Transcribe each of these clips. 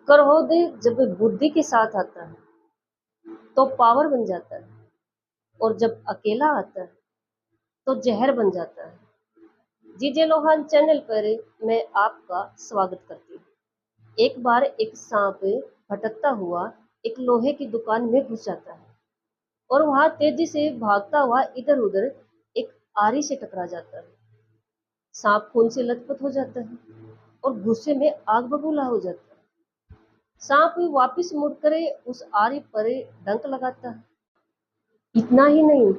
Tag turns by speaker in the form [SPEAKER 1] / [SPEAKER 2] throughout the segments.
[SPEAKER 1] क्रोध जब बुद्धि के साथ आता है तो पावर बन जाता है, और जब अकेला आता है तो जहर बन जाता है। जीजे लोहान चैनल पर मैं आपका स्वागत करती हूँ। एक बार एक सांप भटकता हुआ एक लोहे की दुकान में घुस जाता है, और वहां तेजी से भागता हुआ इधर उधर एक आरी से टकरा जाता है। सांप खून से लथपथ हो जाता है और गुस्से में आग बबूला हो जाता है। सांप वापिस मुड़कर उस आरी पर डंक लगाता है। इतना ही नहीं,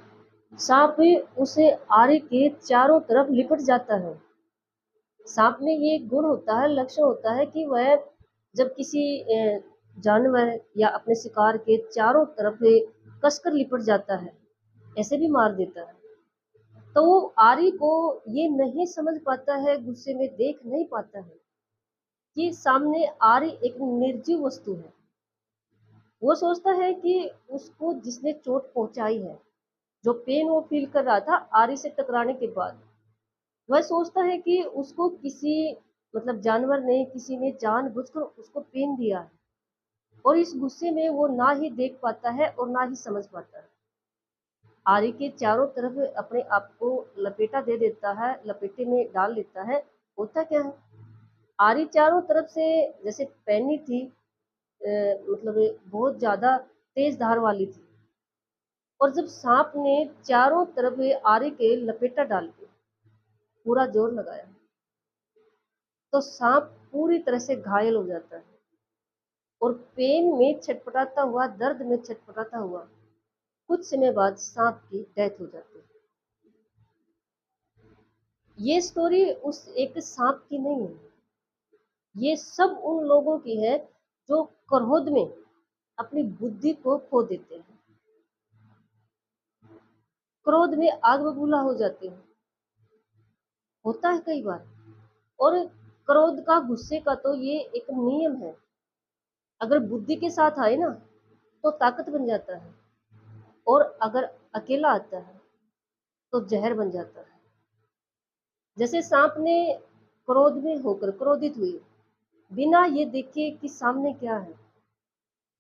[SPEAKER 1] सांप उसे आरी के चारों तरफ लिपट जाता है। सांप में ये गुण होता है, लक्षण होता है कि वह जब किसी जानवर या अपने शिकार के चारों तरफ कसकर लिपट जाता है, ऐसे भी मार देता है। तो वो आरी को ये नहीं समझ पाता है, गुस्से में देख नहीं पाता है कि सामने आरी एक निर्जीव वस्तु है। वो सोचता है कि उसको जिसने चोट पहुंचाई है, जो पेन वो फील कर रहा था आरी से टकराने के बाद, वह सोचता है कि उसको किसी मतलब जानवर ने, किसी ने जानबूझकर उसको पेन दिया है, और इस गुस्से में वो ना ही देख पाता है और ना ही समझ पाता है। आरी के चारों तरफ अपने आप को लपेटा दे देता है, लपेटे में डाल लेता है। होता क्या है, आरी चारों तरफ से जैसे पैनी थी, मतलब बहुत ज्यादा तेज धार वाली थी, और जब सांप ने चारों तरफ आरी के लपेटा डाल के पूरा जोर लगाया, तो सांप पूरी तरह से घायल हो जाता है, और पेन में छटपटाता हुआ, दर्द में छटपटाता हुआ कुछ समय बाद सांप की डेथ हो जाती है। ये स्टोरी उस एक सांप की नहीं है, ये सब उन लोगों की है जो क्रोध में अपनी बुद्धि को खो देते हैं, क्रोध में आग बबूला हो जाते हैं। होता है कई बार। और क्रोध का, गुस्से का तो ये एक नियम है, अगर बुद्धि के साथ आए ना तो ताकत बन जाता है, और अगर अकेला आता है तो जहर बन जाता है। जैसे सांप ने क्रोध में होकर, क्रोधित हुई, बिना ये देखे कि सामने क्या है,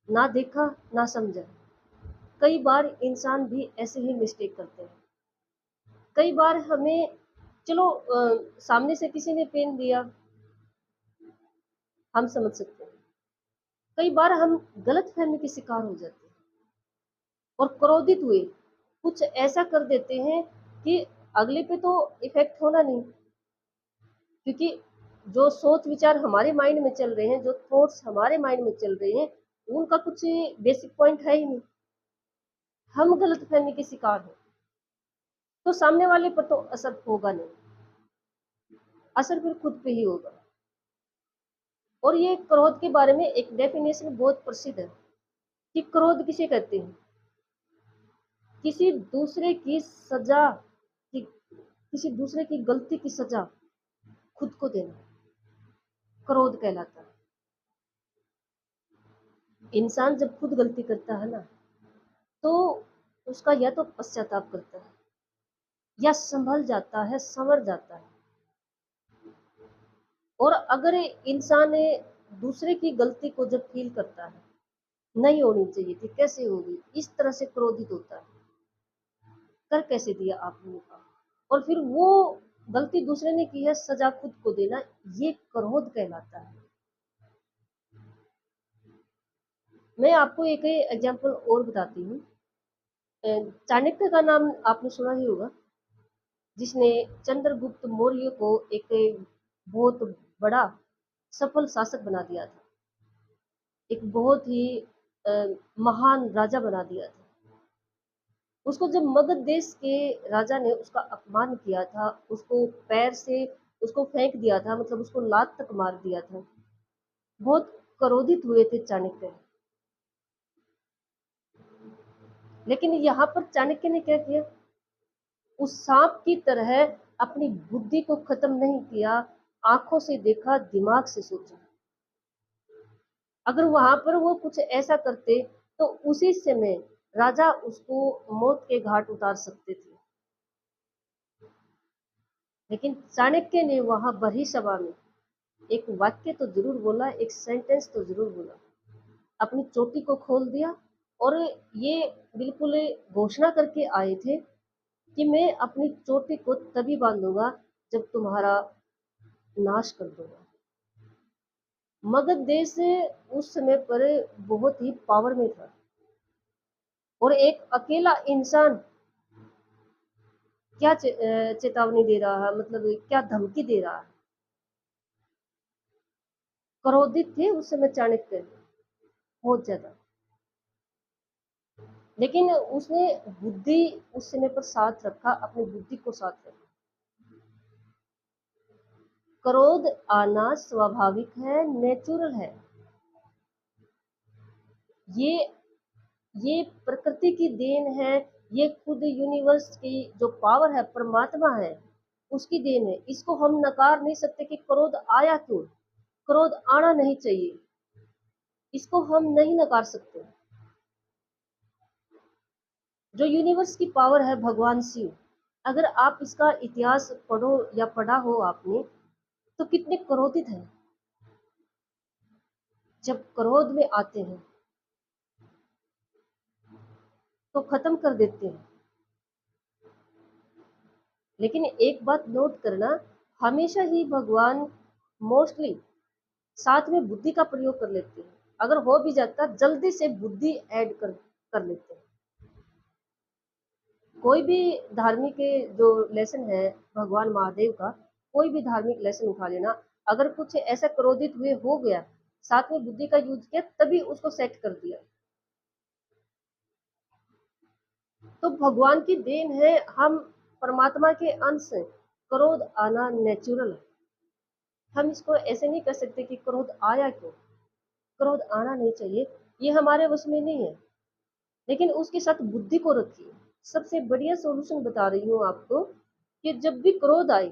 [SPEAKER 1] ना देखा ना समझा। कई बार इंसान भी ऐसे ही मिस्टेक करते हैं। कई बार हमें, चलो सामने से किसी ने पेन दिया, हम समझ सकते हैं। कई बार हम गलत फहमी के शिकार हो जाते हैं, और क्रोधित हुए कुछ ऐसा कर देते हैं कि अगले पे तो इफेक्ट होना नहीं, क्योंकि जो सोच विचार हमारे माइंड में चल रहे हैं, जो थॉट्स हमारे माइंड में चल रहे हैं, उनका कुछ बेसिक पॉइंट है ही नहीं। हम गलत फहमी के शिकार हैं, तो सामने वाले पर तो असर होगा नहीं, असर फिर खुद पे ही होगा। और ये क्रोध के बारे में एक डेफिनेशन बहुत प्रसिद्ध है कि क्रोध किसे कहते हैं, किसी दूसरे की सजा की, किसी दूसरे की गलती की सजा खुद को देना क्रोध कहलाता है। इंसान जब खुद गलती करता है ना, तो उसका या तो पश्चाताप करता है, या संभल जाता है, संवर जाता है। और अगर इंसान दूसरे की गलती को जब फील करता है, नहीं होनी चाहिए थी, कैसे होगी, इस तरह से क्रोधित होता है, कर कैसे दिया आपने कहा, और फिर वो गलती दूसरे ने की है, सजा खुद को देना, ये क्रोध कहलाता है। मैं आपको एक एग्जांपल और बताती हूँ। चाणक्य का नाम आपने सुना ही होगा, जिसने चंद्रगुप्त मौर्य को एक बहुत बड़ा सफल शासक बना दिया था, एक बहुत ही महान राजा बना दिया था। उसको जब मगध देश के राजा ने उसका अपमान किया था, उसको पैर से उसको फेंक दिया था, मतलब उसको लात तक मार दिया था, बहुत क्रोधित हुए थे चाणक्य। लेकिन यहाँ पर चाणक्य ने क्या किया, उस सांप की तरह अपनी बुद्धि को खत्म नहीं किया, आंखों से देखा, दिमाग से सोचा। अगर वहां पर वो कुछ ऐसा करते तो उसी समय राजा उसको मौत के घाट उतार सकते थे। लेकिन चाणक्य ने वहां बड़ी सभा में एक वाक्य तो जरूर बोला, एक सेंटेंस तो जरूर बोला, अपनी चोटी को खोल दिया और ये बिल्कुल घोषणा करके आए थे कि मैं अपनी चोटी को तभी बांधूंगा जब तुम्हारा नाश कर दूंगा। मगध देश उस समय पर बहुत ही पावर में था और एक अकेला इंसान क्या चेतावनी दे रहा है, मतलब क्या धमकी दे रहा है। क्रोधित थे उस समय चाणक्य बहुत ज्यादा, लेकिन उसने बुद्धि उस समय पर साथ रखा, अपनी बुद्धि को साथ रखा। क्रोध आना स्वाभाविक है, नेचुरल है। ये ये प्रकृति की देन है, ये खुद यूनिवर्स की जो पावर है, परमात्मा है, उसकी देन है। इसको हम नकार नहीं सकते कि क्रोध आया क्यों। क्रोध आना नहीं चाहिए, इसको हम नहीं नकार सकते। जो यूनिवर्स की पावर है भगवान शिव, अगर आप इसका इतिहास पढ़ो या पढ़ा हो आपने, तो कितने क्रोधित हैं। जब क्रोध में आते हैं तो खत्म कर देते हैं। लेकिन एक बात नोट करना, हमेशा ही भगवान मोस्टली साथ में बुद्धि का प्रयोग कर लेते हैं। अगर हो भी जाता जल्दी से बुद्धि ऐड कर लेते हैं। कोई भी धार्मिक जो लेसन है भगवान महादेव का, कोई भी धार्मिक लेसन उठा लेना, अगर कुछ ऐसा क्रोधित हुए हो गया, साथ में बुद्धि का यूज किया, तभी उसको सेट कर दिया। तो भगवान की देन है, हम परमात्मा के अंश हैं। क्रोध आना नेचुरल है। हम इसको ऐसे नहीं कर सकते कि क्रोध आया क्यों। क्रोध आना नहीं चाहिए, ये हमारे वश में नहीं है। लेकिन उसके साथ बुद्धि को रखिए। सबसे बढ़िया सॉल्यूशन बता रही हूँ आपको कि जब भी क्रोध आए,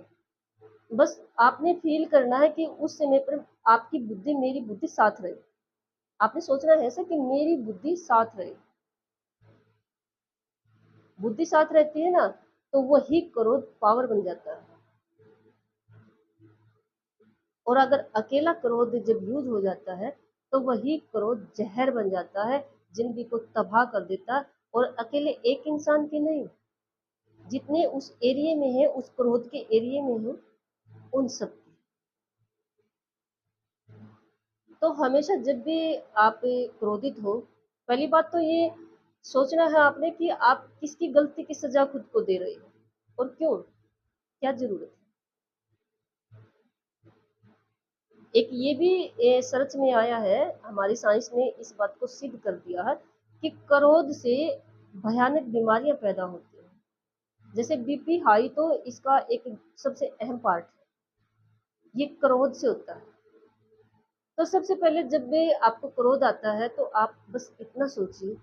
[SPEAKER 1] बस आपने फील करना है कि उस समय पर आपकी बुद्धि, मेरी बुद्धि साथ रहे। आपने सोचना है ऐसा कि मेरी बुद्धि साथ रहे। बुद्धि साथ रहती है ना, तो वही क्रोध पावर बन जाता है। और अगर अकेला क्रोध जब यूज हो जाता है, तो वही क्रोध जहर बन जाता है, जिंदगी को तबाह कर देता है। और अकेले एक इंसान की नहीं, जितने उस एरिया में है, उस क्रोध के एरिया में है, उन सब की। तो हमेशा जब भी आप क्रोधित हो, पहली बात तो ये सोचना है आपने कि आप किसकी गलती की सजा खुद को दे रहे हो और क्यों, क्या जरूरत है। एक ये भी सर्च में आया है, हमारी साइंस ने इस बात को सिद्ध कर दिया है कि क्रोध से भयानक बीमारियां पैदा होती हैं। जैसे बीपी हाई, तो इसका एक सबसे अहम पार्ट है, ये क्रोध से होता है। तो सबसे पहले जब भी आपको क्रोध आता है, तो आप बस इतना सोचिए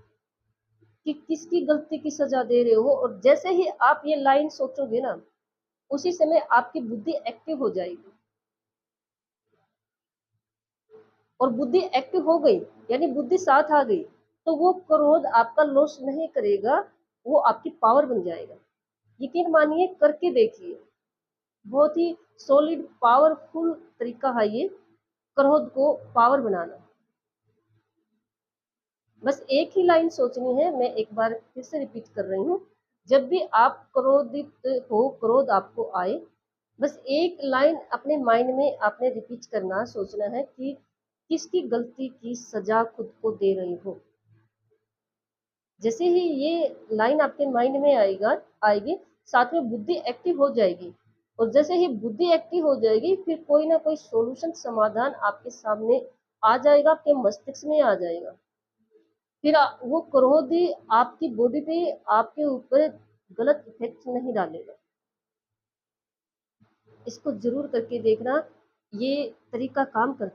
[SPEAKER 1] कि किसकी गलती की सजा दे रहे हो। और जैसे ही आप ये लाइन सोचोगे ना, उसी समय आपकी बुद्धि एक्टिव हो जाएगी। और बुद्धि एक्टिव हो गई, यानी बुद्धि साथ आ गई, तो वो क्रोध आपका लॉस नहीं करेगा, वो आपकी पावर बन जाएगा। यकीन मानिए, करके देखिए। बहुत ही सॉलिड पावरफुल तरीका है ये, क्रोध को पावर बनाना। बस एक ही लाइन सोचनी है, मैं एक बार फिर से रिपीट कर रही हूँ। जब भी आप क्रोधित हो, क्रोध आपको आए, बस एक लाइन अपने माइंड में आपने रिपीट करना, सोचना है कि किसकी गलती की सजा खुद को दे रही हो। जैसे ही ये लाइन आपके माइंड में आएगी, साथ में बुद्धि एक्टिव हो जाएगी। और जैसे ही बुद्धि एक्टिव हो जाएगी, फिर कोई ना कोई सॉल्यूशन, समाधान आपके सामने आ जाएगा, आपके मस्तिष्क में आ जाएगा। फिर वो क्रोध ही आपकी बॉडी पे, आपके ऊपर गलत इफेक्ट नहीं डालेगा। इसको जरूर करके देखना, ये तरीका काम करता है।